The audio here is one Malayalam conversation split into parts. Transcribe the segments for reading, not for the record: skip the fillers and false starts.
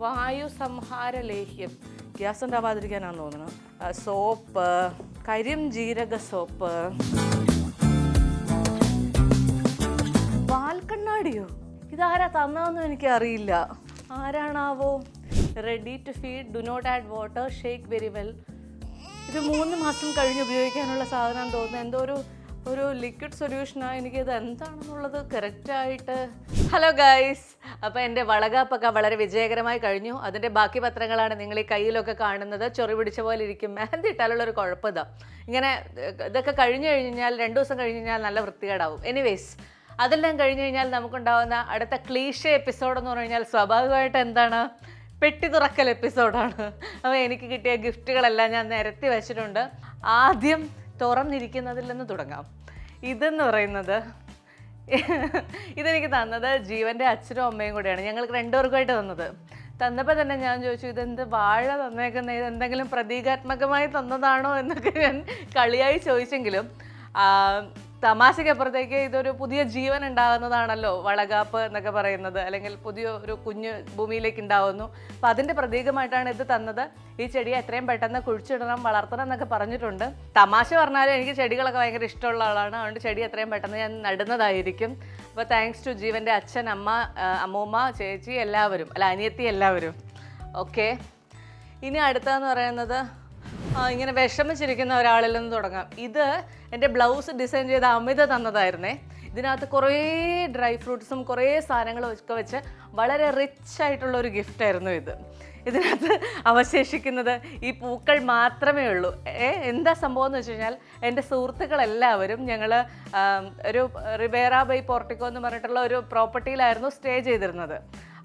വായു സംഹാര ലേഹ്യം, ഗ്യാസ് ഉണ്ടാവാതിരിക്കാനാണെന്ന് തോന്നുന്നു. സോപ്പ്, കരിം ജീരക സോപ്പ്, വാൽക്കണ്ണാടിയോ, ഇതാരാ തന്നതെന്നും എനിക്കറിയില്ല, ആരാണാവോ. Ready to feed, do not add water, shake very well. ഇത് 3 മാസം കഴിഞ്ഞ് ഉപയോഗിക്കാനുള്ള സാധനം തോന്നുന്നു. എന്തോ ഒരു ലിക്വിഡ് സൊല്യൂഷനാണ്. എനിക്കിത് എന്താണെന്നുള്ളത് കറക്റ്റായിട്ട്. ഹലോ ഗൈസ്, അപ്പോൾ എൻ്റെ വളകാപ്പൊക്കെ വളരെ വിജയകരമായി കഴിഞ്ഞു. അതിൻ്റെ ബാക്കി പത്രങ്ങളാണ് നിങ്ങൾ ഈ കയ്യിലൊക്കെ കാണുന്നത്. ചൊറി പിടിച്ച പോലെ ഇരിക്കും. മെഹന്തി ഇട്ടാലുള്ളൊരു കുഴപ്പം ഇതാ, ഇങ്ങനെ ഇതൊക്കെ കഴിഞ്ഞ് കഴിഞ്ഞാൽ 2 ദിവസം കഴിഞ്ഞ് കഴിഞ്ഞാൽ നല്ല വൃത്തികേടാവും. എനിവേസ്, അതെല്ലാം കഴിഞ്ഞ് കഴിഞ്ഞാൽ നമുക്കുണ്ടാവുന്ന അടുത്ത ക്ലീഷേ എപ്പിസോഡ് എന്ന് പറഞ്ഞു കഴിഞ്ഞാൽ സ്വാഭാവികമായിട്ട് എന്താണ്, പെട്ടി തുറക്കൽ എപ്പിസോഡാണ്. അപ്പോൾ എനിക്ക് കിട്ടിയ ഗിഫ്റ്റുകളെല്ലാം ഞാൻ നിരത്തി വെച്ചിട്ടുണ്ട്. ആദ്യം തുറന്നിരിക്കുന്നതിൽ നിന്ന് തുടങ്ങാം. ഇതെന്ന് പറയുന്നത്, ഇതെനിക്ക് തന്നത് ജീവൻ്റെ അച്ഛനും അമ്മയും കൂടെയാണ്. ഞങ്ങൾക്ക് 2 പേർക്കുമായിട്ട് തന്നപ്പോൾ തന്നെ ഞാൻ ചോദിച്ചു, ഇതെന്ത് വാഴ തന്നേക്കുന്നത്, ഇതെന്തെങ്കിലും പ്രതീകാത്മകമായി തന്നതാണോ എന്നൊക്കെ ഞാൻ കളിയായി ചോദിച്ചെങ്കിലും തമാശയ്ക്കപ്പുറത്തേക്ക് ഇതൊരു പുതിയ ജീവൻ ഉണ്ടാകുന്നതാണല്ലോ വളകാപ്പ് എന്നൊക്കെ പറയുന്നത്, അല്ലെങ്കിൽ പുതിയ ഒരു കുഞ്ഞ് ഭൂമിയിലേക്ക് ഉണ്ടാവുന്നു. അപ്പം അതിൻ്റെ പ്രതീകമായിട്ടാണ് ഇത് തന്നത്. ഈ ചെടിയെ എത്രയും പെട്ടെന്ന് കുഴിച്ചിടണം, വളർത്തണം എന്നൊക്കെ പറഞ്ഞിട്ടുണ്ട്. തമാശ പറഞ്ഞാലും എനിക്ക് ചെടികളൊക്കെ ഭയങ്കര ഇഷ്ടമുള്ള ആളാണ്. അതുകൊണ്ട് ചെടി എത്രയും പെട്ടെന്ന് ഞാൻ നടുന്നതായിരിക്കും. അപ്പോൾ താങ്ക്സ് ടു ജീവൻ്റെ അച്ഛൻ, അമ്മ, അമ്മൂമ്മ, ചേച്ചി, എല്ലാവരും, അല്ല അനിയത്തി എല്ലാവരും. ഓക്കെ, ഇനി അടുത്തതെന്ന് പറയുന്നത് ഇങ്ങനെ വിഷമിച്ചിരിക്കുന്ന ഒരാളിൽ നിന്ന് തുടങ്ങാം. ഇത് എൻ്റെ ബ്ലൗസ് ഡിസൈൻ ചെയ്ത അമിത തന്നതായിരുന്നേ. ഇതിനകത്ത് കുറേ ഡ്രൈ ഫ്രൂട്ട്സും കുറേ സാധനങ്ങളും ഒക്കെ വെച്ച് വളരെ റിച്ച് ആയിട്ടുള്ള ഒരു ഗിഫ്റ്റായിരുന്നു ഇത്. ഇതിനകത്ത് അവശേഷിക്കുന്നത് ഈ പൂക്കൾ മാത്രമേ ഉള്ളൂ. എന്താ സംഭവം എന്ന് വെച്ച് കഴിഞ്ഞാൽ, എൻ്റെ സുഹൃത്തുക്കളെല്ലാവരും ഞങ്ങൾ ഒരു റിവേറ ബൈ പോർട്ടിക്കോ എന്ന് പറഞ്ഞിട്ടുള്ള ഒരു പ്രോപ്പർട്ടിയിലായിരുന്നു സ്റ്റേ ചെയ്തിരുന്നത്.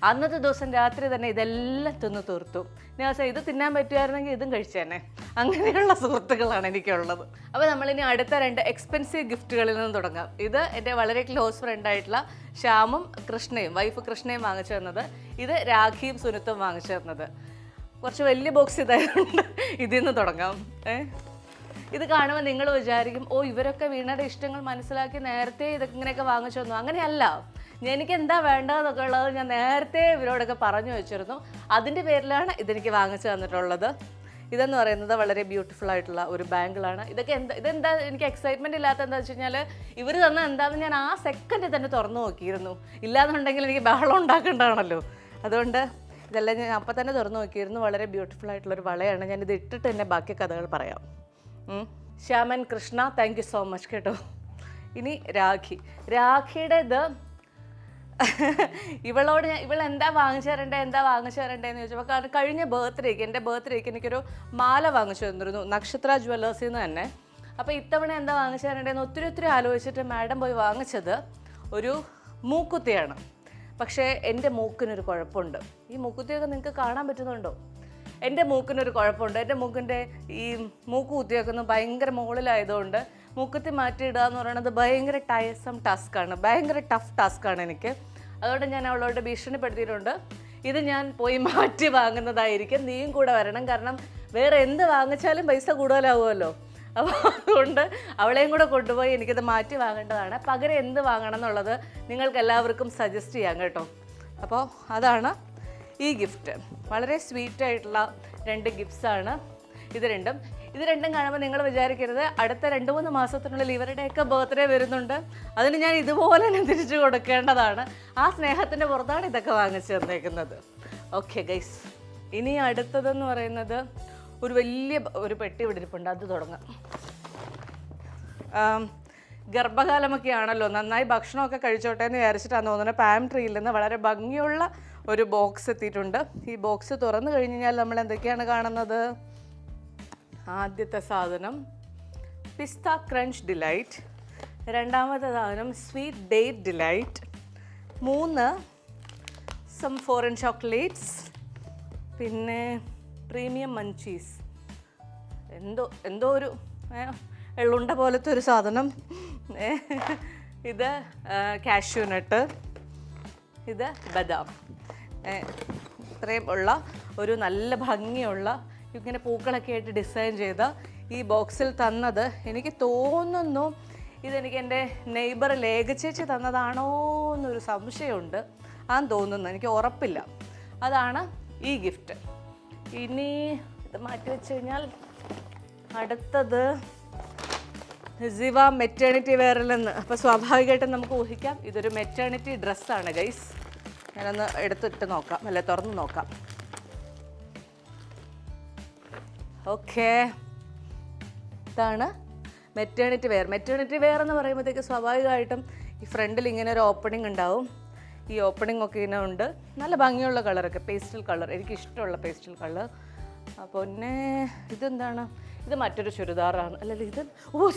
അന്നത്തെ ദിവസം രാത്രി തന്നെ ഇതെല്ലാം തിന്നു തീർത്തു. ഞാൻ ഇത് തിന്നാൻ പറ്റുമായിരുന്നെങ്കിൽ ഇതും കഴിച്ചേനെ. അങ്ങനെയുള്ള സുഹൃത്തുക്കളാണ് എനിക്കുള്ളത്. അപ്പോൾ നമ്മളിനി അടുത്ത 2 എക്സ്പെൻസീവ് ഗിഫ്റ്റുകളിൽ നിന്ന് തുടങ്ങാം. ഇത് എൻ്റെ വളരെ ക്ലോസ് ഫ്രണ്ടായിട്ടുള്ള ശ്യാമും കൃഷ്ണയും, വൈഫ് കൃഷ്ണയും വാങ്ങിച്ചു തന്നത്. ഇത് രാഖിയും സുനിത്തും വാങ്ങിച്ചു തന്നത്. കുറച്ച് വലിയ ബോക്സ് ഇതായതുകൊണ്ട് ഇതിൽ നിന്ന് തുടങ്ങാം. ഇത് കാണുമ്പോൾ നിങ്ങൾ വിചാരിക്കും, ഓ ഇവരൊക്കെ വീണയുടെ ഇഷ്ടങ്ങൾ മനസ്സിലാക്കി നേരത്തെ ഇതൊക്കെ ഇങ്ങനെയൊക്കെ വാങ്ങിച്ചു തന്നു. അങ്ങനെയല്ല, എനിക്ക് എന്താ വേണ്ടതെന്നൊക്കെ ഉള്ളത് ഞാൻ നേരത്തെ ഇവരോടൊക്കെ പറഞ്ഞു വെച്ചിരുന്നു. അതിൻ്റെ പേരിലാണ് ഇതെനിക്ക് വാങ്ങിച്ചു തന്നിട്ടുള്ളത്. ഇതെന്ന് പറയുന്നത് വളരെ ബ്യൂട്ടിഫുൾ ആയിട്ടുള്ള ഒരു ബാങ്കിളാണ്. ഇതെന്താ എനിക്ക് എക്സൈറ്റ്മെൻറ്റ് ഇല്ലാത്ത എന്താ വെച്ച് കഴിഞ്ഞാൽ, ഇവർ തന്ന എന്താണെന്ന് ഞാൻ ആ സെക്കൻഡിൽ തന്നെ തുറന്നു നോക്കിയിരുന്നു. ഇല്ലാന്നുണ്ടെങ്കിൽ എനിക്ക് ബഹളം ഉണ്ടാക്കേണ്ടതാണല്ലോ. അതുകൊണ്ട് ഇതെല്ലാം ഞാൻ അപ്പം തന്നെ തുറന്നു നോക്കിയിരുന്നു. വളരെ ബ്യൂട്ടിഫുൾ ആയിട്ടുള്ളൊരു വളയാണ്. ഞാനിത് ഇട്ടിട്ട് തന്നെ ബാക്കി കഥകൾ പറയാം. Shyaman, Krishna, thank you so much കേട്ടോ. ഇനി രാഖിയുടെ ഇത് ഇവളോട് ഇവളെന്താ വാങ്ങിച്ചു തരേണ്ടതെന്ന് ചോദിച്ചപ്പോൾ, കാരണം കഴിഞ്ഞ എൻ്റെ ബർത്ത്ഡേക്ക് എനിക്കൊരു മാല വാങ്ങിച്ചു തന്നിരുന്നു നക്ഷത്ര ജ്വല്ലേഴ്സിൽ നിന്ന് തന്നെ. അപ്പോൾ ഇത്തവണ എന്താ വാങ്ങിച്ചു തരേണ്ടതെന്ന് ഒത്തിരി ആലോചിച്ചിട്ട് മാഡം പോയി വാങ്ങിച്ചത് ഒരു മൂക്കുത്തിയാണ്. പക്ഷേ എൻ്റെ മൂക്കിനൊരു കുഴപ്പമുണ്ട്. ഈ മൂക്കുത്തിയൊക്കെ നിങ്ങൾക്ക് കാണാൻ പറ്റുന്നുണ്ടോ? എൻ്റെ മൂക്കിനൊരു കുഴപ്പമുണ്ട്. എൻ്റെ മൂക്കിൻ്റെ ഈ മൂക്ക് കുത്തിയൊക്കെ ഭയങ്കര മുകളിലായതുകൊണ്ട് മൂക്കുത്തി മാറ്റിയിടുക എന്ന് പറയുന്നത് ഭയങ്കര ടയർസം ടാസ്ക്കാണ്, ഭയങ്കര ടഫ് ടാസ്ക്കാണ് എനിക്ക്. അതുകൊണ്ട് ഞാൻ അവളോട് ഭീഷണിപ്പെടുത്തിയിട്ടുണ്ട്, ഇത് ഞാൻ പോയി മാറ്റി വാങ്ങുന്നതായിരിക്കും, നീയും കൂടെ വരണം, കാരണം വേറെ എന്ത് വാങ്ങിച്ചാലും പൈസ കൂടുതലാവുമല്ലോ. അപ്പോൾ അതുകൊണ്ട് അവളെയും കൂടെ കൊണ്ടുപോയി എനിക്കിത് മാറ്റി വാങ്ങേണ്ടതാണ്. പകരം എന്ത് വാങ്ങണം എന്നുള്ളത് നിങ്ങൾക്ക് എല്ലാവർക്കും സജസ്റ്റ് ചെയ്യാം കേട്ടോ. അപ്പോൾ അതാണ് ഈ ഗിഫ്റ്റ്. വളരെ സ്വീറ്റായിട്ടുള്ള 2 ഗിഫ്റ്റ്സാണ് ഇത് രണ്ടും കാണുമ്പോൾ നിങ്ങൾ വിചാരിക്കരുത് അടുത്ത 2-3 മാസത്തിനുള്ളിൽ ഇവരുടെയൊക്കെ ബർത്ത്ഡേ വരുന്നുണ്ട്, അതിന് ഞാൻ ഇതുപോലെ തന്നെ തിരിച്ചു കൊടുക്കേണ്ടതാണ്. ആ സ്നേഹത്തിൻ്റെ പുറത്താണ് ഇതൊക്കെ വാങ്ങിച്ചു തന്നേക്കുന്നത്. ഓക്കെ ഗൈസ്, ഇനി അടുത്തതെന്ന് പറയുന്നത് ഒരു വലിയ ഒരു പെട്ടി വിടിരിപ്പുണ്ട്, അത് തുടങ്ങാം. ഗർഭകാലമൊക്കെ ആണല്ലോ, നന്നായി ഭക്ഷണമൊക്കെ കഴിച്ചോട്ടെ എന്ന് വിചാരിച്ചിട്ടാണ് തോന്നുന്നത്. പാം ട്രീയിൽ നിന്ന് വളരെ ഭംഗിയുള്ള ഒരു ബോക്സ് എത്തിയിട്ടുണ്ട്. ഈ ബോക്സ് തുറന്നു കഴിഞ്ഞ് കഴിഞ്ഞാൽ നമ്മൾ എന്തൊക്കെയാണ് കാണുന്നത്? ആദ്യത്തെ സാധനം പിസ്ത ക്രഞ്ച് ഡിലൈറ്റ്, രണ്ടാമത്തെ സാധനം sweet date delight, 3 some foreign chocolates, പിന്നെ പ്രീമിയം മഞ്ചീസ്, എന്തോ ഒരു എള്ളുണ്ട പോലത്തെ ഒരു സാധനം. ഇത് കാഷ്യൂ നട്ട്, ഇത് ബദാം. ഇത്രയും ഉള്ള ഒരു നല്ല ഭംഗിയുള്ള ഇങ്ങനെ പൂക്കളൊക്കെ ആയിട്ട് ഡിസൈൻ ചെയ്ത ഈ ബോക്സിൽ തന്നത് എനിക്ക് തോന്നുന്നു ഇതെനിക്ക് എൻ്റെ നെയ്ബർ ലേഖ ചേച്ചി തന്നതാണോ എന്നൊരു സംശയമുണ്ട്. ആന്ന് തോന്നുന്നു, എനിക്ക് ഉറപ്പില്ല. അതാണ് ഈ ഗിഫ്റ്റ്. ഇനി ഇത് മാറ്റി വെച്ച് കഴിഞ്ഞാൽ അടുത്തത് സിവ മെറ്റേണിറ്റി വെയറിൽ നിന്ന്. അപ്പോൾ സ്വാഭാവികമായിട്ടും നമുക്ക് ഊഹിക്കാം ഇതൊരു മെറ്റേണിറ്റി ഡ്രസ്സാണ് ഗൈസ്. ഞാനൊന്ന് എടുത്തിട്ട് നോക്കാം, അല്ലെ തുറന്ന് നോക്കാം. ഓക്കെ, ഇതാണ് മെറ്റേണിറ്റി വെയർ. മെറ്റേണിറ്റി വെയർ എന്ന് പറയുമ്പോഴത്തേക്ക് സ്വാഭാവികമായിട്ടും ഈ ഫ്രണ്ടിൽ ഇങ്ങനെ ഒരു ഓപ്പണിംഗ് ഉണ്ടാവും. ഈ ഓപ്പണിംഗ് ഒക്കെ ഇങ്ങനെ ഉണ്ട്. നല്ല ഭംഗിയുള്ള കളറൊക്കെ, പേസ്റ്റൽ കളർ, എനിക്കിഷ്ടമുള്ള പേസ്റ്റൽ കളർ. അപ്പോൾ പിന്നെ ഇതെന്താണ്? ഇത് മറ്റൊരു ചുരിദാറാണ്. അല്ലല്ല, ഇത്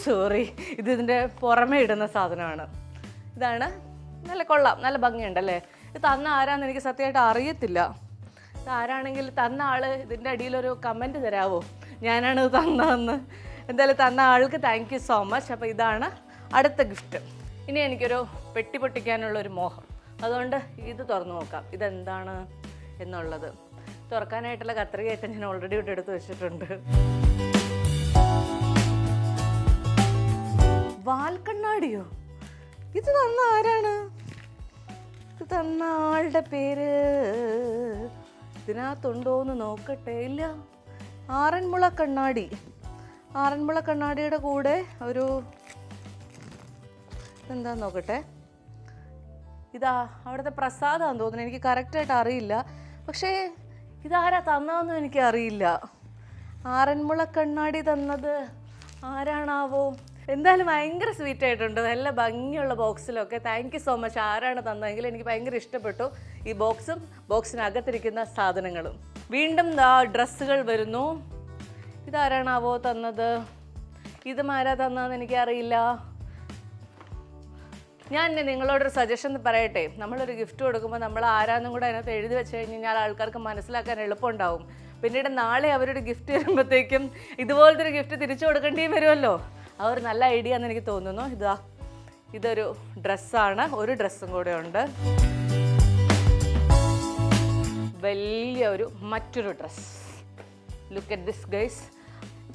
സോറി, ഇതിൻ്റെ പുറമേ ഇടുന്ന സാധനമാണ്. ഇതാണ്. നല്ല കൊള്ളാം, നല്ല ഭംഗിയുണ്ടല്ലേ. ഇത് തന്ന ആരാന്ന് എനിക്ക് സത്യമായിട്ട് അറിയത്തില്ല. ഇത് ആരാണെങ്കിൽ തന്ന ആൾ ഇതിൻ്റെ അടിയിലൊരു കമൻറ്റ് തരാമോ, ഞാനാണ് ഇത് തന്നതെന്ന്. എന്തായാലും തന്ന ആൾക്ക് താങ്ക് യു സോ മച്ച്. അപ്പോൾ ഇതാണ് അടുത്ത ഗിഫ്റ്റ്. ഇനി എനിക്കൊരു പെട്ടി പൊട്ടിക്കാനുള്ളൊരു മോഹം, അതുകൊണ്ട് ഇത് തുറന്നു നോക്കാം ഇതെന്താണ് എന്നുള്ളത്. തുറക്കാനായിട്ടുള്ള കത്രികയായിട്ട് ഞാൻ ഓൾറെഡി ഇവിടെ എടുത്ത് വെച്ചിട്ടുണ്ട്. വാൽക്കണ്ണാടിയോ? ഇത് തന്ന ആരാണ്? ഇത് തന്ന ആളുടെ പേര് ഇതിനകത്തുണ്ടോയെന്ന് നോക്കട്ടെ. ഇല്ല, ആറന്മുള കണ്ണാടി. ആറന്മുള കണ്ണാടിയുടെ കൂടെ ഒരു എന്താന്ന് നോക്കട്ടെ. ഇതാ അവിടുത്തെ പ്രസാദമാണെന്ന് തോന്നുന്നു, എനിക്ക് കറക്റ്റായിട്ട് അറിയില്ല. പക്ഷേ ഇതാരാ തന്നതെന്നും എനിക്ക് അറിയില്ല. ആറന്മുള കണ്ണാടി തന്നത് ആരാണാവോ? എന്തായാലും ഭയങ്കര സ്വീറ്റ് ആയിട്ടുണ്ട്, നല്ല ഭംഗിയുള്ള ബോക്സിലൊക്കെ. Thank you so much. ആരാണ് തന്നതെങ്കിൽ എനിക്ക് ഭയങ്കര ഇഷ്ടപ്പെട്ടു ഈ ബോക്സും ബോക്സിനകത്തിരിക്കുന്ന സാധനങ്ങളും. വീണ്ടും ഡ്രസ്സുകൾ വരുന്നു. ഇതാരാണാവോ തന്നത്? ഇതും ആരാ തന്നതെന്ന് എനിക്കറിയില്ല. ഞാൻ നിങ്ങളോടൊരു സജഷൻ പറയട്ടെ. നമ്മളൊരു ഗിഫ്റ്റ് കൊടുക്കുമ്പോൾ നമ്മൾ ആരാന്നും കൂടെ അതിനകത്ത് എഴുതി വെച്ച് കഴിഞ്ഞാൽ ആൾക്കാർക്ക് മനസ്സിലാക്കാൻ എളുപ്പമുണ്ടാവും. പിന്നീട് നാളെ അവരൊരു ഗിഫ്റ്റ് വരുമ്പോഴത്തേക്കും ഇതുപോലത്തെ ഒരു ഗിഫ്റ്റ് തിരിച്ചു കൊടുക്കേണ്ടിയും വരുമല്ലോ. ആ ഒരു നല്ല ഐഡിയ എന്ന് എനിക്ക് തോന്നുന്നു. ഇതൊരു ഡ്രസ്സാണ്. ഒരു ഡ്രസ്സും കൂടെ ഉണ്ട്. വലിയൊരു മറ്റൊരു dress. Look at this guys.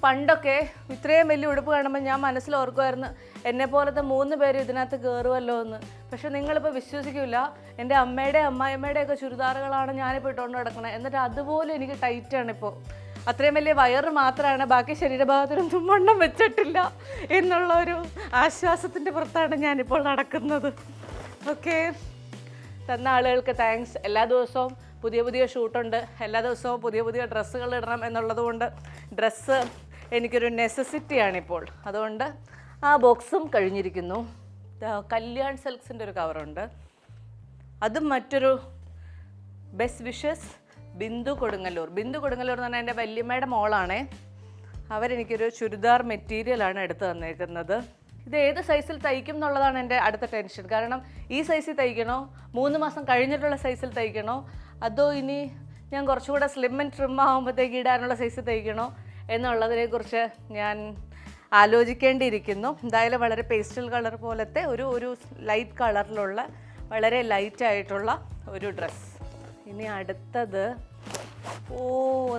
പണ്ടൊക്കെ ഇത്രയും വലിയ ഉടുപ്പ് കാണുമ്പോൾ ഞാൻ മനസ്സിൽ ഓർക്കുമായിരുന്നു എന്നെ പോലത്തെ 3 പേര് ഇതിനകത്ത് കയറുമല്ലോ എന്ന്. പക്ഷെ നിങ്ങളിപ്പോൾ വിശ്വസിക്കില്ല, എൻ്റെ അമ്മയുടെ അമ്മായിമ്മയുടെയൊക്കെ ചുരിദാറുകളാണ് ഞാനിപ്പോൾ ഇട്ടുകൊണ്ട് നടക്കുന്നത്. എന്നിട്ട് അതുപോലെ എനിക്ക് ടൈറ്റാണ് ഇപ്പോൾ. അത്രയും വലിയ വയറ് മാത്രമാണ്, ബാക്കി ശരീരഭാഗത്തിനൊന്നും വണ്ണം വെച്ചിട്ടില്ല എന്നുള്ള ഒരു ആശ്വാസത്തിൻ്റെ പുറത്താണ് ഞാനിപ്പോൾ നടക്കുന്നത്. ഓക്കെ, തന്ന ആളുകൾക്ക് താങ്ക്സ്. എല്ലാ ദിവസവും പുതിയ പുതിയ ഷൂട്ടുണ്ട്, എല്ലാ ദിവസവും പുതിയ പുതിയ ഡ്രസ്സുകൾ ഇടണം എന്നുള്ളത് കൊണ്ട് ഡ്രസ്സ് എനിക്കൊരു നെസസിറ്റിയാണിപ്പോൾ. അതുകൊണ്ട് ആ ബോക്സും കഴിഞ്ഞിരിക്കുന്നു. കല്യാൺ സിൽക്സിൻ്റെ ഒരു കവറുണ്ട്. അതും മറ്റൊരു ബെസ്റ്റ് വിഷസ് ബിന്ദു കൊടുങ്ങല്ലൂർ. ബിന്ദു കൊടുങ്ങല്ലൂർ എന്ന് പറഞ്ഞാൽ എൻ്റെ വല്യമ്മയുടെ മോളാണേ. അവരെനിക്കൊരു ചുരിദാർ മെറ്റീരിയലാണ് എടുത്തു തന്നേക്കുന്നത്. ഇത് ഏത് സൈസിൽ തയ്ക്കും എന്നുള്ളതാണ് എൻ്റെ അടുത്ത ടെൻഷൻ. കാരണം ഈ സൈസിൽ തയ്ക്കണോ, 3 മാസം കഴിഞ്ഞിട്ടുള്ള സൈസിൽ തയ്ക്കണോ, അതോ ഇനി ഞാൻ കുറച്ചുകൂടെ സ്ലിം ആൻഡ് ട്രിം ആകുമ്പോഴത്തേക്ക് ഇടാനുള്ള സൈസിൽ തയ്ക്കണോ എന്നുള്ളതിനെക്കുറിച്ച് ഞാൻ ആലോചിക്കേണ്ടിയിരിക്കുന്നു. എന്തായാലും വളരെ പേസ്റ്റൽ കളർ പോലത്തെ ഒരു ലൈറ്റ് കളറിലുള്ള വളരെ ലൈറ്റായിട്ടുള്ള ഒരു ഡ്രസ്സ്. ഇനി അടുത്തത്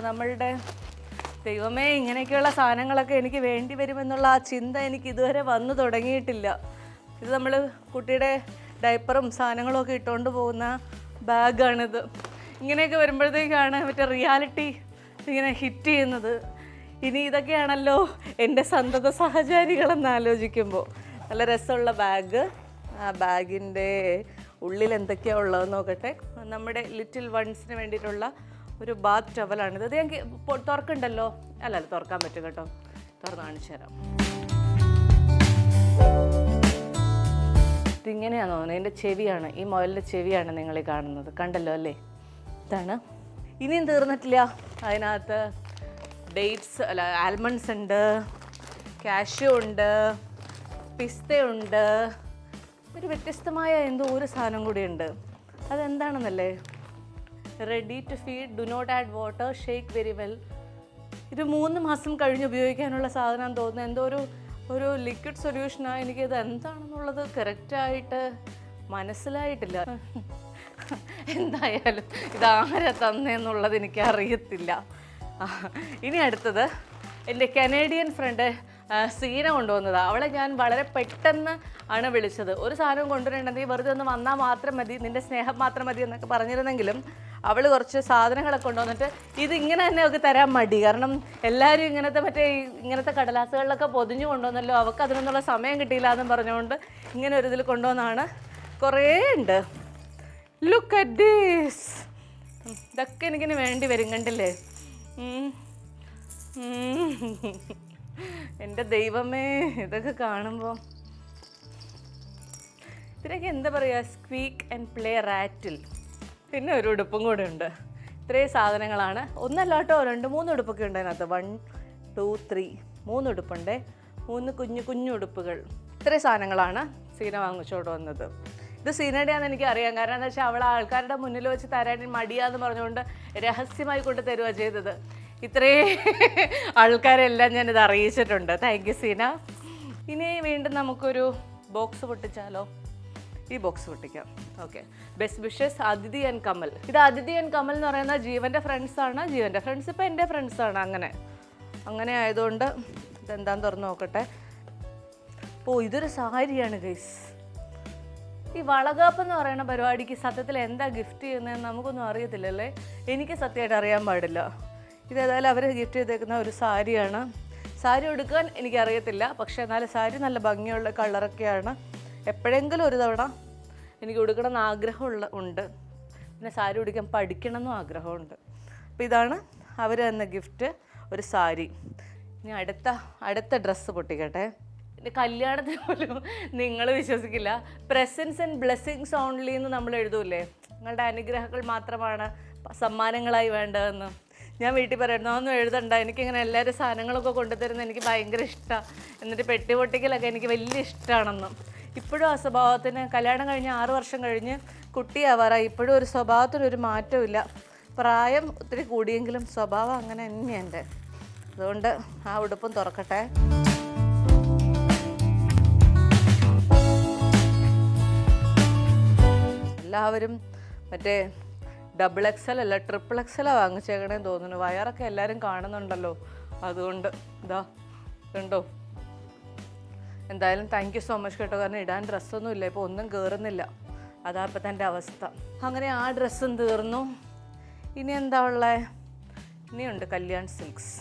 നമ്മളുടെ ദൈവമേ, ഇങ്ങനെയൊക്കെയുള്ള സാധനങ്ങളൊക്കെ എനിക്ക് വേണ്ടി വരുമെന്നുള്ള ആ ചിന്ത എനിക്ക് ഇതുവരെ വന്നു തുടങ്ങിയിട്ടില്ല. ഇത് നമ്മൾ കുട്ടിയുടെ ഡയപ്പറും സാധനങ്ങളും ഒക്കെ ഇട്ടുകൊണ്ട് പോകുന്ന ബാഗാണിത്. ഇങ്ങനെയൊക്കെ വരുമ്പോഴത്തേക്കാണ് മറ്റേ റിയാലിറ്റി ഇങ്ങനെ ഹിറ്റ് ചെയ്യുന്നത്. ഇനി ഇതൊക്കെയാണല്ലോ എൻ്റെ സന്തത സഹചാരികളെന്ന് ആലോചിക്കുമ്പോൾ. നല്ല രസമുള്ള ബാഗ്. ആ ബാഗിൻ്റെ ഉള്ളിൽ എന്തൊക്കെയാണ് ഉള്ളതെന്ന് നോക്കട്ടെ. നമ്മുടെ ലിറ്റിൽ വൺസിന് വേണ്ടിയിട്ടുള്ള ഒരു ബാത്ത് ടവലാണിത്. അത് ഞാൻ തുറക്കുന്നുണ്ടല്ലോ. അല്ല തുറക്കാൻ പറ്റും കേട്ടോ, തുറന്ന് കാണിച്ചു തരാം. ഇതിങ്ങനെയാണോ തോന്നുന്നത്? എൻ്റെ ചെവിയാണ്, ഈ മുയലിൻ്റെ ചെവിയാണ് നിങ്ങൾ ഈ കാണുന്നത്. കണ്ടല്ലോ അല്ലേ? ഇതാണ്. ഇനിയും തീർന്നിട്ടില്ല. അതിനകത്ത് ഡേറ്റ്സ് ആൽമണ്ട്സ് ഉണ്ട്, കാഷ്യൂ ഉണ്ട്, പിസ്തയുണ്ട്, ഒരു വ്യത്യസ്തമായ എന്തോ ഒരു സാധനം കൂടിയുണ്ട്. അതെന്താണെന്നല്ലേ? Ready to feed, do not add water, shake very well. ഇത് 3 മാസം കഴിഞ്ഞ് ഉപയോഗിക്കാനുള്ള സാധനം തോന്നുന്നു. എന്തോ ഒരു ലിക്വിഡ് സൊല്യൂഷനാണ്. എനിക്കിത് എന്താണെന്നുള്ളത് കറക്റ്റായിട്ട് മനസ്സിലായിട്ടില്ല. എന്തായാലും ഇതാരാ തന്നെന്നുള്ളത് എനിക്ക് അറിയത്തില്ല. ഇനി അടുത്തത് എൻ്റെ കനേഡിയൻ ഫ്രണ്ട് സീന കൊണ്ടുവന്നതാണ്. അവളെ ഞാൻ വളരെ പെട്ടെന്ന് ആണ് വിളിച്ചത്. ഒരു സാധനം കൊണ്ടുവരണമെങ്കിൽ വെറുതെ ഒന്ന് വന്നാൽ മാത്രം മതി, നിൻ്റെ സ്നേഹം മാത്രം മതി എന്നൊക്കെ പറഞ്ഞിരുന്നെങ്കിലും അവൾ കുറച്ച് സാധനങ്ങളൊക്കെ കൊണ്ടുവന്നിട്ട് ഇതിങ്ങനെ തന്നെ അവൾക്ക് തരാൻ മടി. കാരണം എല്ലാവരും ഇങ്ങനത്തെ കടലാസുകളിലൊക്കെ പൊതിഞ്ഞു കൊണ്ടുവന്നല്ലോ, അവൾക്ക് അതിനൊന്നുള്ള സമയം കിട്ടിയില്ല എന്നും പറഞ്ഞുകൊണ്ട് ഇങ്ങനെ ഒരു ഇതിൽ കൊണ്ടുവന്നാണ്. കുറേ ഉണ്ട്. Look at this. ഇതൊക്കെ എനിക്കിന് വേണ്ടി വരും, കണ്ടില്ലേ? എൻ്റെ ദൈവമേ, ഇതൊക്കെ കാണുമ്പോൾ ഇതിനൊക്കെ എന്താ പറയുക, സ്ക്വീക്ക് ആൻഡ് പ്ലേ റാറ്റിൽ. പിന്നെ ഒരു ഉടുപ്പും കൂടെ ഉണ്ട്. ഇത്രയും സാധനങ്ങളാണ്. ഒന്നല്ല കേട്ടോ, 2-3 ഉടുപ്പൊക്കെ ഉണ്ട് അതിനകത്ത്. 1 2 3 3 ഉടുപ്പുണ്ട്. 3 കുഞ്ഞു ഉടുപ്പുകൾ. ഇത്രയും സാധനങ്ങളാണ് സീന വാങ്ങിച്ചോണ്ട് വന്നത്. ഇത് സീനയുടെയാണെന്ന് എനിക്കറിയാം. കാരണം എന്താ വെച്ചാൽ അവൾ ആൾക്കാരുടെ മുന്നിൽ വെച്ച് തരാൻ മടിയാന്ന് പറഞ്ഞുകൊണ്ട് രഹസ്യമായി കൊണ്ട് തരുക ചെയ്തത്. ഇത്രയും ആൾക്കാരെല്ലാം ഞാനിത് അറിയിച്ചിട്ടുണ്ട്. Thank you Seena. ഇനി വീണ്ടും നമുക്കൊരു ബോക്സ് പൊട്ടിച്ചാലോ? ഈ ബോക്സ് പൊട്ടിക്കാം. Okay. Best wishes Athithi and Kamal. ഇത് അതിഥി ആൻഡ് കമൽ എന്ന് പറയുന്ന ജീവൻ്റെ ഫ്രണ്ട്സാണ്. ജീവൻ്റെ ഫ്രണ്ട്സ് ഇപ്പോൾ എൻ്റെ ഫ്രണ്ട്സാണ്. അങ്ങനെ ആയതുകൊണ്ട് ഇതെന്താന്ന് തുറന്ന് നോക്കട്ടെ. ഇതൊരു സാരിയാണ് ഗൈസ്. ഈ വളകാപ്പ് എന്ന് പറയുന്ന പരിപാടിക്ക് സത്യത്തിൽ എന്താ ഗിഫ്റ്റ് ചെയ്യുന്നതെന്ന് നമുക്കൊന്നും അറിയത്തില്ലല്ലേ. എനിക്ക് സത്യമായിട്ട് അറിയാൻ പാടില്ല. ഇതേതായാലും അവർ ഗിഫ്റ്റ് ചെയ്തേക്കുന്ന ഒരു സാരിയാണ്. സാരി ഉടുക്കാൻ എനിക്കറിയത്തില്ല, പക്ഷേ എന്നാലും സാരി നല്ല ഭംഗിയുള്ള കളറൊക്കെയാണ്. എപ്പോഴെങ്കിലും ഒരു തവണ എനിക്ക് ഉടുക്കണം ഉണ്ട്. പിന്നെ സാരി ഉടുക്കാൻ പഠിക്കണം എന്നും ആഗ്രഹമുണ്ട്. അപ്പോൾ ഇതാണ് അവർ തന്ന ഗിഫ്റ്റ്, ഒരു സാരി. ഇനി അടുത്ത ഡ്രസ്സ് പൊട്ടിക്കട്ടെ. എൻ്റെ കല്യാണത്തിന് പോലും നിങ്ങൾ വിശ്വസിക്കില്ല, പ്രസൻസ് ആൻഡ് ബ്ലെസ്സിങ്സ് ഓൺലി എന്ന് നമ്മൾ എഴുതൂല്ലേ, നിങ്ങളുടെ അനുഗ്രഹങ്ങൾ മാത്രമാണ് സമ്മാനങ്ങളായി വേണ്ടതെന്ന്. ഞാൻ വീട്ടിൽ പറയുന്നു, ഒന്നും എഴുതണ്ട, എനിക്കിങ്ങനെ എല്ലാവരും സാധനങ്ങളൊക്കെ കൊണ്ടുതരുന്നത് എനിക്ക് ഭയങ്കര ഇഷ്ടമാണ്, എന്നിട്ട് പെട്ടി പൊട്ടിക്കലൊക്കെ എനിക്ക് വലിയ ഇഷ്ടമാണെന്നും. ഇപ്പോഴും ആ സ്വഭാവത്തിന്, കല്യാണം കഴിഞ്ഞ് 6 വർഷം കഴിഞ്ഞ് കുട്ടിയാവാറായി, ഇപ്പോഴും ഒരു സ്വഭാവത്തിനൊരു മാറ്റമില്ല. പ്രായം ഒത്തിരി കൂടിയെങ്കിലും സ്വഭാവം അങ്ങനെ തന്നെയാണ് എൻ്റെ. അതുകൊണ്ട് ആ ഉടുപ്പും തുറക്കട്ടെ. എല്ലാവരും മറ്റേ XXL അല്ല XXL വാങ്ങിച്ചേക്കണേന്ന് തോന്നുന്നു. വയറൊക്കെ എല്ലാവരും കാണുന്നുണ്ടല്ലോ, അതുകൊണ്ട് ഇതുണ്ടോ. എന്തായാലും താങ്ക് യു സോ മച്ച് കേട്ടോ. കാരണം ഇടാൻ ഡ്രസ്സൊന്നും ഇല്ല, ഇപ്പോൾ ഒന്നും കയറുന്നില്ല. അതാ ഇപ്പം എൻ്റെ അവസ്ഥ. അങ്ങനെ ആ ഡ്രസ്സും തീർന്നു. ഇനി എന്താ ഉള്ളത്? ഇനിയുണ്ട് കല്യാൺ സിൽക്സ്.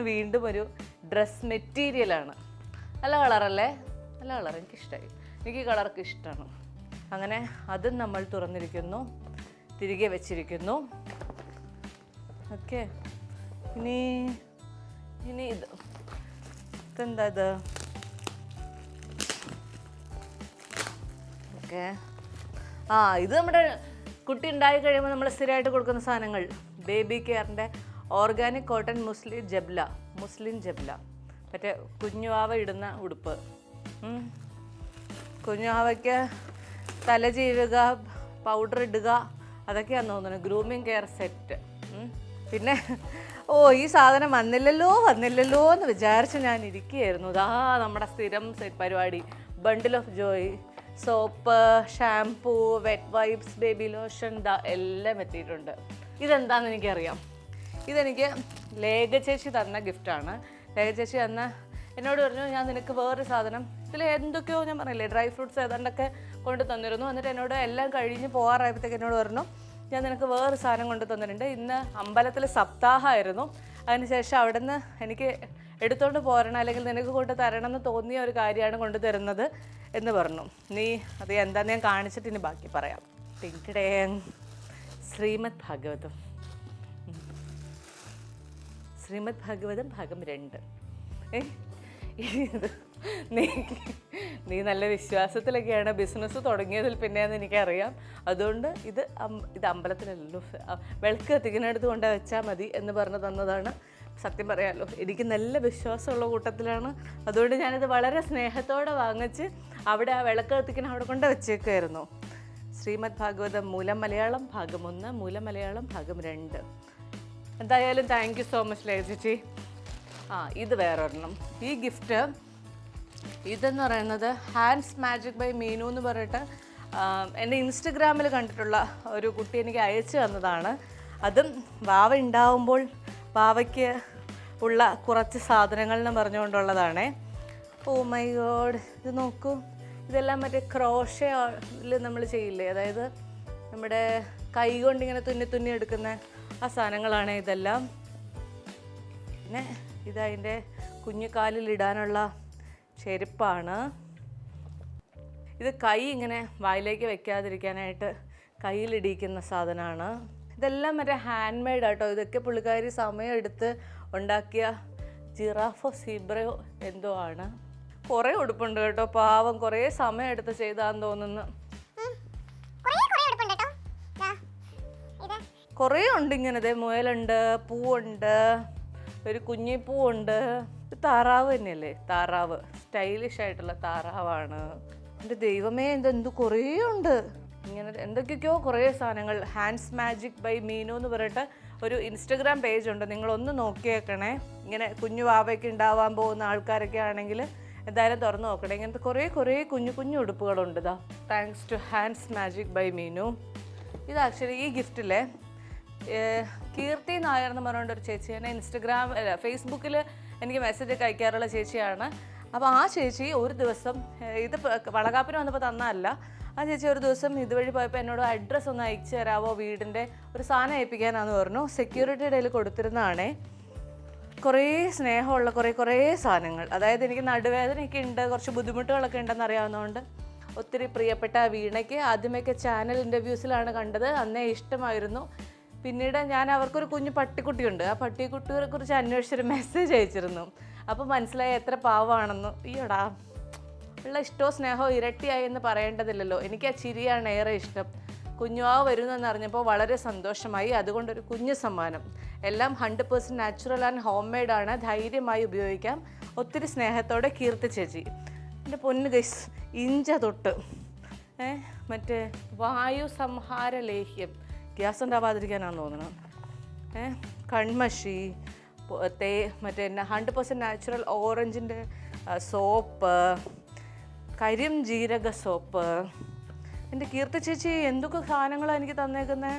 വീണ്ടും ഒരു ഡ്രസ് മെറ്റീരിയലാണ്. നല്ല കളറല്ലേ? നല്ല കളർ, എനിക്കിഷ്ടമായി. എനിക്ക് കളറൊക്കെ ഇഷ്ടമാണ്. അങ്ങനെ അതും നമ്മൾ തുറന്നിരിക്കുന്നു, തിരികെ വെച്ചിരിക്കുന്നു. ഓക്കെ. ഇനി ഇതെന്താ ഇത്? ഓക്കെ. ഇത് നമ്മുടെ കുട്ടി ഉണ്ടായി കഴിയുമ്പോൾ നമ്മൾ സ്ഥിരമായിട്ട് കൊടുക്കുന്ന സാധനങ്ങൾ. ബേബി കെയറിൻ്റെ ഓർഗാനിക് കോട്ടൺ മുസ്ലിം ജബ്ല. മറ്റേ കുഞ്ഞുവാവ ഇടുന്ന ഉടുപ്പ്. കുഞ്ഞുവാവയ്ക്ക് തല ചീവുക, പൗഡർ ഇടുക, അതൊക്കെയാണെന്ന് തോന്നുന്നു. Grooming care set. പിന്നെ ഈ സാധനം വന്നില്ലല്ലോ എന്ന് വിചാരിച്ച് ഞാൻ ഇരിക്കുകയായിരുന്നു. നമ്മുടെ സ്ഥിരം സെറ്റ് പരിപാടി. Bundle of joy, soap, shampoo, wet wipes, baby lotion, എല്ലാം എത്തിയിട്ടുണ്ട്. ഇതെന്താണെന്ന് എനിക്കറിയാം. ഇതെനിക്ക് ലേഖ ചേച്ചി തന്ന ഗിഫ്റ്റാണ്. ലേഖ ചേച്ചി എന്നോട് പറഞ്ഞു, ഞാൻ നിനക്ക് വേറൊരു സാധനം, ഇതിൽ എന്തൊക്കെയോ ഞാൻ പറഞ്ഞില്ലേ, ഡ്രൈ ഫ്രൂട്ട്സ് ഏതാണ്ടൊക്കെ കൊണ്ട് തന്നിരുന്നു. എന്നിട്ട് എന്നോട് എല്ലാം കഴിഞ്ഞ് പോകാറായപ്പോഴത്തേക്ക് എന്നോട് പറഞ്ഞു, ഞാൻ നിനക്ക് വേറൊരു സാധനം കൊണ്ട് തന്നിട്ടുണ്ട്. ഇന്ന് അമ്പലത്തിൽ സപ്താഹമായിരുന്നു. അതിനുശേഷം അവിടെ നിന്ന് എനിക്ക് എടുത്തുകൊണ്ട് പോരണം, അല്ലെങ്കിൽ നിനക്ക് കൊണ്ട് തരണം എന്ന് തോന്നിയ ഒരു കാര്യമാണ് കൊണ്ട് തരുന്നത് എന്ന് പറഞ്ഞു. നീ അത് എന്താണെന്ന് ഞാൻ കാണിച്ചിട്ട് ഇനി ബാക്കി പറയാം. ടിങ്കിടേ ശ്രീമദ് ഭാഗവതം ഭാഗം 2. നീ നല്ല വിശ്വാസത്തിലൊക്കെയാണ് ബിസിനസ് തുടങ്ങിയതിൽ പിന്നെയെന്ന് എനിക്കറിയാം. അതുകൊണ്ട് ഇത് അമ്പലത്തിലല്ലോ, വിളക്ക് കത്തിക്കുന്നിടത്ത് കൊണ്ട് വെച്ചാൽ മതി എന്ന് പറഞ്ഞു തന്നതാണ്. സത്യം പറയാമല്ലോ, എനിക്ക് നല്ല വിശ്വാസമുള്ള കൂട്ടത്തിലാണ്. അതുകൊണ്ട് ഞാനിത് വളരെ സ്നേഹത്തോടെ വാങ്ങിച്ച് അവിടെ ആ വിളക്ക് കത്തിക്കുന്ന അവിടെ കൊണ്ട് വെച്ചേക്കുമായിരുന്നു. ശ്രീമദ് ഭാഗവതം മൂലം മലയാളം ഭാഗം 1, മൂലം മലയാളം ഭാഗം 2. എന്തായാലും thank you so much Lekha ചേച്ചി. ഇത് വേറൊരെണ്ണം. ഈ ഗിഫ്റ്റ് ഇതെന്ന് പറയുന്നത് ഹാൻഡ്സ് മാജിക് ബൈ മീനു എന്ന് പറഞ്ഞിട്ട് എൻ്റെ ഇൻസ്റ്റഗ്രാമിൽ കണ്ടിട്ടുള്ള ഒരു കുട്ടി എനിക്ക് അയച്ചു തന്നതാണ്. അതും വാവ ഉണ്ടാവുമ്പോൾ വാവയ്ക്ക് ഉള്ള കുറച്ച് സാധനങ്ങൾ എന്ന് പറഞ്ഞുകൊണ്ടുള്ളതാണേ. ഓ മൈ ഗോഡ്, ഇത് നോക്കൂ. ഇതെല്ലാം മറ്റേ ക്രോഷയിൽ നമ്മൾ ചെയ്യില്ലേ, അതായത് നമ്മുടെ കൈ കൊണ്ട് ഇങ്ങനെ തുന്നി എടുക്കുന്ന ആ സാധനങ്ങളാണ് ഇതെല്ലാം. പിന്നെ ഇതതിൻ്റെ കുഞ്ഞു കാലിലിടാനുള്ള ചെരുപ്പാണ്. ഇത് കൈ ഇങ്ങനെ വായിലേക്ക് വെക്കാതിരിക്കാനായിട്ട് കയ്യിലിടിക്കുന്ന സാധനമാണ്. ഇതെല്ലാം മറ്റേ ഹാൻഡ് മെയ്ഡ് ആട്ടോ. ഇതൊക്കെ പുള്ളിക്കാരി സമയം എടുത്ത് ഉണ്ടാക്കിയ ജിറാഫോ സീബ്രയോ എന്തോ ആണ്. കുറേ ഉടുപ്പുണ്ട് കേട്ടോ, പാവം കുറേ സമയം എടുത്ത് ചെയ്താന്ന് തോന്നുന്നു. കുറേ ഉണ്ട് ഇങ്ങനെ. മുയലുണ്ട്, പൂവുണ്ട്, ഒരു കുഞ്ഞിപ്പൂവുണ്ട്. താറാവ് തന്നെയല്ലേ? താറാവ്, സ്റ്റൈലിഷ് ആയിട്ടുള്ള താറാവാണ്. എൻ്റെ ദൈവമേ, എന്ത് കുറേ ഉണ്ട് ഇങ്ങനെ. എന്തൊക്കെയൊക്കെയോ കുറേ സാധനങ്ങൾ. ഹാൻഡ്സ് മാജിക് ബൈ മീനു എന്ന് പറഞ്ഞിട്ട് ഒരു ഇൻസ്റ്റഗ്രാം പേജ് ഉണ്ട്, നിങ്ങളൊന്ന് നോക്കിയേക്കണേ. ഇങ്ങനെ കുഞ്ഞു വാവയ്ക്ക് ഉണ്ടാവാൻ പോകുന്ന ആൾക്കാരൊക്കെ ആണെങ്കിൽ എന്തായാലും തുറന്ന് നോക്കണേ. ഇങ്ങനത്തെ കുറേ കുഞ്ഞു ഉടുപ്പുകളുണ്ട്. ഇതാ, thanks to hands magic by Meenu. ഇത് ആക്ച്വലി ഈ ഗിഫ്റ്റിലെ കീർത്തി നായർ എന്ന് പറഞ്ഞുകൊണ്ട് ഒരു ചേച്ചി എന്നെ ഫേസ്ബുക്കിൽ എനിക്ക് മെസ്സേജ് ഒക്കെ അയക്കാറുള്ള ചേച്ചിയാണ്. അപ്പോൾ ആ ചേച്ചി ഒരു ദിവസം ഇത് വളകാപ്പിന് വന്നപ്പോൾ തന്നതല്ല, ആ ചേച്ചി ഒരു ദിവസം ഇതുവഴി പോയപ്പോൾ എന്നോട് അഡ്രസ്സ് ഒന്ന് അയച്ചു തരാമോ, വീടിൻ്റെ ഒരു സാധനം ഏൽപ്പിക്കാനാണെന്ന് പറഞ്ഞു. സെക്യൂരിറ്റിയുടെ കയ്യിൽ കൊടുത്തിരുന്നതാണേ. കുറേ സ്നേഹമുള്ള കുറേ സാധനങ്ങൾ. അതായത് എനിക്ക് നടുവേദനയൊക്കെ ഉണ്ട്, കുറച്ച് ബുദ്ധിമുട്ടുകളൊക്കെ ഉണ്ടെന്ന് അറിയാവുന്നതുകൊണ്ട് ഒത്തിരി പ്രിയപ്പെട്ട വീണയ്ക്ക് ആദ്യമൊക്കെ ചാനൽ ഇൻ്റർവ്യൂസിലാണ് കണ്ടത്, അന്നേ ഇഷ്ടമായിരുന്നു. പിന്നീട് ഞാൻ അവർക്കൊരു കുഞ്ഞു പട്ടിക്കുട്ടിയുണ്ട്, ആ പട്ടിക്കുട്ടിയെ കുറിച്ച് അന്വേഷിച്ചൊരു മെസ്സേജ് അയച്ചിരുന്നു. അപ്പോൾ മനസ്സിലായി എത്ര പാവമാണെന്ന്. ഈയോടാ, ഉള്ള ഇഷ്ടവും സ്നേഹവും ഇരട്ടിയായി എന്ന് പറയേണ്ടതില്ലല്ലോ. എനിക്ക് ആ ചിരിയാണ് ഏറെ ഇഷ്ടം. കുഞ്ഞുവാവ് വരുന്നെന്ന് അറിഞ്ഞപ്പോൾ വളരെ സന്തോഷമായി. അതുകൊണ്ടൊരു കുഞ്ഞു സമ്മാനം. എല്ലാം 100% നാച്ചുറൽ ആൻഡ് ഹോം മെയ്ഡാണ്, ധൈര്യമായി ഉപയോഗിക്കാം. ഒത്തിരി സ്നേഹത്തോടെ കീർത്തി ചേച്ചി. എൻ്റെ പൊന്ന് ഗൈസ്, ഇഞ്ച തൊട്ട് മറ്റേ വായു സംഹാര ലേഹ്യം, ഗ്യാസ് ഉണ്ടാവാതിരിക്കാനാണെന്ന് തോന്നുന്നു. കൺമഷി, മറ്റേ 100% നാച്ചുറൽ ഓറഞ്ചിൻ്റെ സോപ്പ്, കരിം ജീരക സോപ്പ്. എൻ്റെ കീർത്തി ചേച്ചി എന്തൊക്കെ സാധനങ്ങളാണ് എനിക്ക് തന്നേക്കുന്നത്.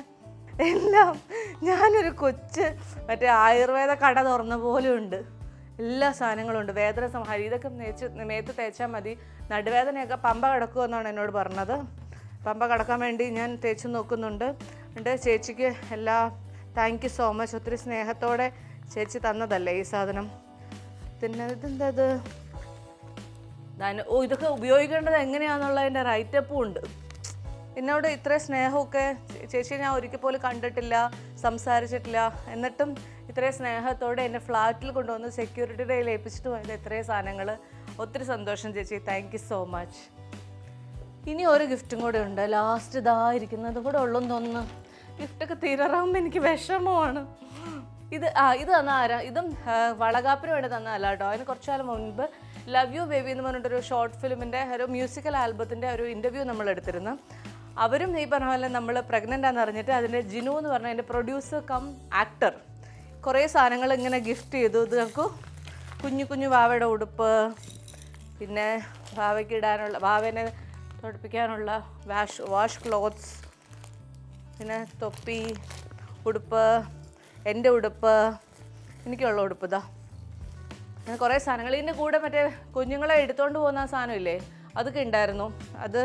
എല്ലാം ഞാനൊരു കൊച്ച് മറ്റേ ആയുർവേദ കട തുറന്ന പോലെ ഉണ്ട്. എല്ലാ സാധനങ്ങളും ഉണ്ട്. വേദന സംഹാരി, ഇതൊക്കെ മേത്ത് തേച്ചാൽ മതി. നടുവേദനയൊക്കെ പമ്പ കിടക്കുമെന്നാണ് എന്നോട് പറഞ്ഞത്. പമ്പ കിടക്കാൻ വേണ്ടി ഞാൻ തേച്ച് നോക്കുന്നുണ്ട്. ചേച്ചിക്ക് താങ്ക് യു സോ മച്ച്. ഒത്തിരി സ്നേഹത്തോടെ ചേച്ചി തന്നതല്ലേ ഈ സാധനം. പിന്നെ ഇതെന്തത്? ഇതൊക്കെ ഉപയോഗിക്കേണ്ടത് എങ്ങനെയാണെന്നുള്ളതിൻ്റെ റൈറ്റപ്പും ഉണ്ട്. എന്നോട് ഇത്രയും സ്നേഹമൊക്കെ ചേച്ചി ഞാൻ ഒരിക്കൽ പോലും കണ്ടിട്ടില്ല, സംസാരിച്ചിട്ടില്ല. എന്നിട്ടും ഇത്രയും സ്നേഹത്തോടെ എന്നെ ഫ്ലാറ്റിൽ കൊണ്ടുവന്ന് സെക്യൂരിറ്റിയുടെ കയ്യിൽ ഏൽപ്പിച്ചിട്ട് പോയത് ഇത്രയും സാധനങ്ങൾ. ഒത്തിരി സന്തോഷം ചേച്ചി, താങ്ക് യു സോ മച്ച്. ഇനി ഒരു ഗിഫ്റ്റും കൂടെ ഉണ്ട്, ലാസ്റ്റ് ഇതായിരിക്കുന്നത് കൂടെ ഉള്ളെന്ന് തോന്നുന്നു. ഗിഫ്റ്റൊക്കെ തീരാറാകുമ്പോൾ എനിക്ക് വിഷമമാണ്. ഇത് തന്ന ആരാ? ഇതും വളകാപ്പിന് വേണ്ടി തന്നതല്ല കേട്ടോ. അതിന് കുറച്ചു കാലം മുൻപ് ലവ് യു ബേബി എന്ന് പറഞ്ഞിട്ടൊരു ഷോർട്ട് ഫിലിമിൻ്റെ ഒരു മ്യൂസിക്കൽ ആൽബത്തിൻ്റെ ഒരു ഇൻ്റർവ്യൂ നമ്മൾ എടുത്തിരുന്നു. അവരും ഈ പറഞ്ഞ പോലെ നമ്മൾ പ്രഗ്നൻ്റ് ആണെന്ന് അറിഞ്ഞിട്ട് അതിൻ്റെ ജിനു എന്ന് പറഞ്ഞ അതിൻ്റെ പ്രൊഡ്യൂസർ കം ആക്ടർ കുറേ സാധനങ്ങൾ ഇങ്ങനെ ഗിഫ്റ്റ് ചെയ്തു. ഇത് നമുക്ക് കുഞ്ഞു വാവയുടെ ഉടുപ്പ്, പിന്നെ വാവയ്ക്ക് ഇടാനുള്ള, വാവേനെ തുടപ്പിക്കാനുള്ള വാഷ് ക്ലോത്ത്സ്, പിന്നെ തൊപ്പി, ഉടുപ്പ്, എൻ്റെ ഉടുപ്പ്, എനിക്കുള്ള ഉടുപ്പ്. ഇതാ അങ്ങനെ കുറേ സാധനങ്ങൾ. ഇതിൻ്റെ കൂടെ മറ്റേ കുഞ്ഞുങ്ങളെ എടുത്തുകൊണ്ട് പോകുന്ന ആ സാധനമില്ലേ, അതൊക്കെ ഉണ്ടായിരുന്നു. അത്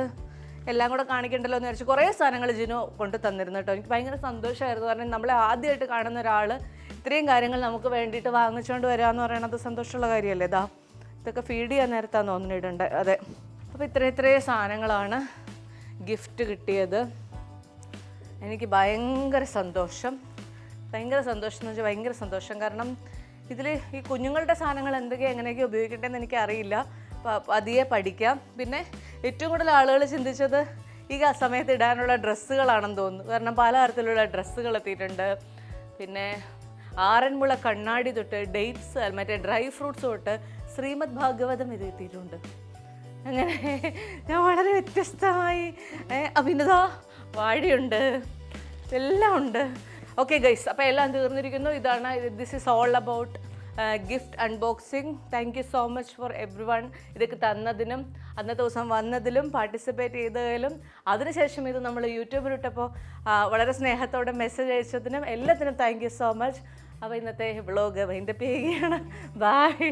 എല്ലാം കൂടെ കാണിക്കണ്ടല്ലോ എന്ന് വിചാരിച്ചു കുറേ സാധനങ്ങൾ ജിനു കൊണ്ട് തന്നിരുന്നു കേട്ടോ. എനിക്ക് ഭയങ്കര സന്തോഷമായിരുന്നു. കാരണം നമ്മളെ ആദ്യമായിട്ട് കാണുന്ന ഒരാൾ ഇത്രയും കാര്യങ്ങൾ നമുക്ക് വേണ്ടിയിട്ട് വാങ്ങിച്ചുകൊണ്ട് വരിക പറയുന്നത് സന്തോഷമുള്ള കാര്യമല്ലേ. ഇതൊക്കെ ഫീഡ് ചെയ്യാൻ നേരത്താന്ന് തോന്നിയിട്ടുണ്ട്. അതെ, അപ്പോൾ ഇത്രയും സാധനങ്ങളാണ് ഗിഫ്റ്റ് കിട്ടിയത്. എനിക്ക് ഭയങ്കര സന്തോഷം എന്ന് വെച്ചാൽ ഭയങ്കര സന്തോഷം. കാരണം ഇതിൽ ഈ കുഞ്ഞുങ്ങളുടെ സാധനങ്ങൾ എന്തൊക്കെയാണ് എങ്ങനെയൊക്കെ ഉപയോഗിക്കേണ്ടതെന്ന് എനിക്കറിയില്ല. പതിയെ പഠിക്കാം. പിന്നെ ഏറ്റവും കൂടുതൽ ആളുകൾ ചിന്തിച്ചത് ഈ സമയത്ത് ഇടാനുള്ള ഡ്രസ്സുകളാണെന്ന് തോന്നുന്നു. കാരണം പല തരത്തിലുള്ള ഡ്രസ്സുകൾ എത്തിയിട്ടുണ്ട്. പിന്നെ ആറന്മുള കണ്ണാടി തൊട്ട് ഡേറ്റ്സ്, മറ്റേ ഡ്രൈ ഫ്രൂട്ട്സ് തൊട്ട് ശ്രീമദ് ഭാഗവതം ഇത് എത്തിയിട്ടുണ്ട്. അങ്ങനെ ഞാൻ വളരെ വ്യത്യസ്തമായി. അഭിനതാ വാഴയുണ്ട്, എല്ലാം ഉണ്ട്. ഓക്കെ ഗൈസ്, അപ്പോൾ എല്ലാം തീർന്നിരിക്കുന്നു. ഇതാണ്, this is all about gift unboxing. Thank you so much for every one. ഇതൊക്കെ തന്നതിനും അന്നത്തെ ദിവസം വന്നതിലും പാർട്ടിസിപ്പേറ്റ് ചെയ്തതിലും അതിനുശേഷം ഇത് നമ്മൾ യൂട്യൂബിലിട്ടപ്പോൾ വളരെ സ്നേഹത്തോടെ മെസ്സേജ് അയച്ചതിനും എല്ലാത്തിനും താങ്ക് യു സോ മച്ച്. അപ്പോൾ ഇന്നത്തെ വ്ളോഗ് വൈൻഡപ്പ് ചെയ്യുകയാണ്. ബൈ.